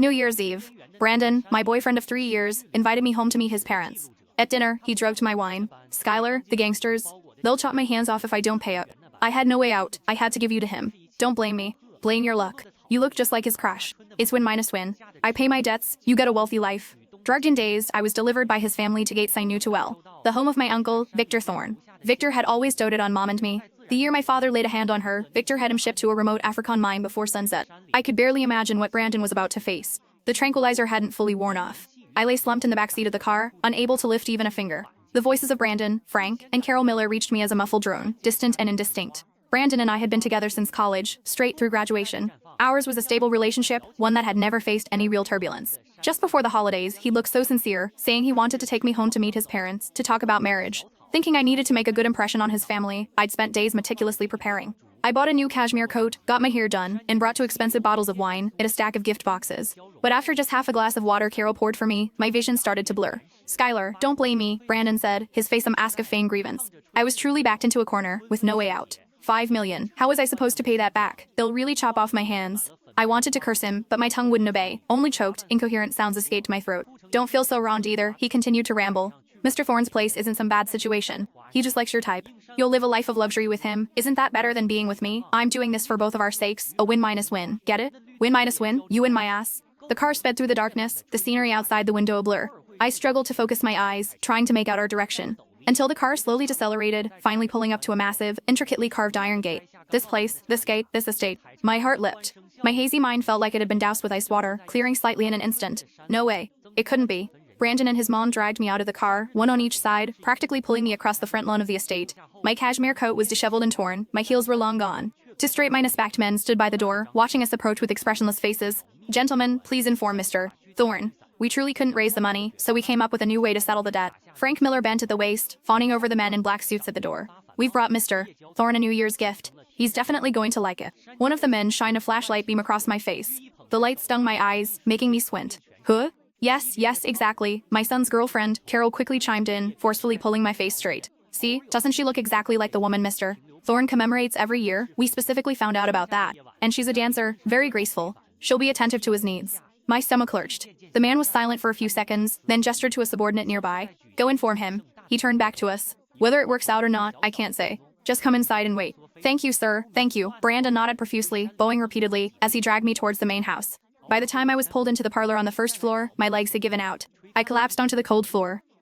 New Year's Eve. Brandon, my boyfriend of 3 years, invited me home to meet his parents. At dinner, he drove to my wine. Skylar, the gangsters, they'll chop my hands off if I don't pay up. I had no way out. I had to give you to him. Don't blame me. Blame your luck. You look just like his crush. It's win minus win. I pay my debts, you get a wealthy life. Drugged and dazed, I was delivered by his family to gates I knew too well. The home of my uncle, Victor Thorne. Victor had always doted on Mom and me. The year my father laid a hand on her, Victor had him shipped to a remote African mine before sunset. I could barely imagine what Brandon was about to face. The tranquilizer hadn't fully worn off. I lay slumped in the backseat of the car, unable to lift even a finger. The voices of Brandon, Frank, and Carol Miller reached me as a muffled drone, distant and indistinct. Brandon and I had been together since college, straight through graduation. Ours was a stable relationship, one that had never faced any real turbulence. Just before the holidays, he looked so sincere, saying he wanted to take me home to meet his parents, to talk about marriage. Thinking I needed to make a good impression on his family, I'd spent days meticulously preparing. I bought a new cashmere coat, got my hair done, and brought 2 expensive bottles of wine and a stack of gift boxes. But after just half a glass of water Carol poured for me, my vision started to blur. Skylar, don't blame me, Brandon said, his face a mask of feigned grievance. I was truly backed into a corner, with no way out. $5 million. How was I supposed to pay that back? They'll really chop off my hands. I wanted to curse him, but my tongue wouldn't obey. Only choked, incoherent sounds escaped my throat. Don't feel so wronged either, he continued to ramble. Mr. Thorne's place isn't some bad situation. He just likes your type. You'll live a life of luxury with him. Isn't that better than being with me? I'm doing this for both of our sakes. A win minus win. Get it? Win minus win? You win my ass. The car sped through the darkness, the scenery outside the window a blur. I struggled to focus my eyes, trying to make out our direction. Until the car slowly decelerated, finally pulling up to a massive, intricately carved iron gate. This place, this gate, this estate. My heart leapt. My hazy mind felt like it had been doused with ice water, clearing slightly in an instant. No way. It couldn't be. Brandon and his mom dragged me out of the car, one on each side, practically pulling me across the front lawn of the estate. My cashmere coat was disheveled and torn, my heels were long gone. 2 straight minus-backed men stood by the door, watching us approach with expressionless faces. Gentlemen, please inform Mr. Thorne. We truly couldn't raise the money, so we came up with a new way to settle the debt. Frank Miller bent at the waist, fawning over the men in black suits at the door. We've brought Mr. Thorne a New Year's gift. He's definitely going to like it. One of the men shined a flashlight beam across my face. The light stung my eyes, making me squint. Huh? Yes, exactly. My son's girlfriend, Carol quickly chimed in, forcefully pulling my face straight. See, doesn't she look exactly like the woman Mr. Thorne commemorates every year? We specifically found out about that. And she's a dancer, very graceful. She'll be attentive to his needs. My stomach lurched. The man was silent for a few seconds, then gestured to a subordinate nearby. Go inform him. He turned back to us. Whether it works out or not, I can't say. Just come inside and wait. Thank you, sir, thank you. Brandon nodded profusely, bowing repeatedly, as he dragged me towards the main house. By the time I was pulled into the parlor on the first floor, my legs had given out. I collapsed onto the cold floor,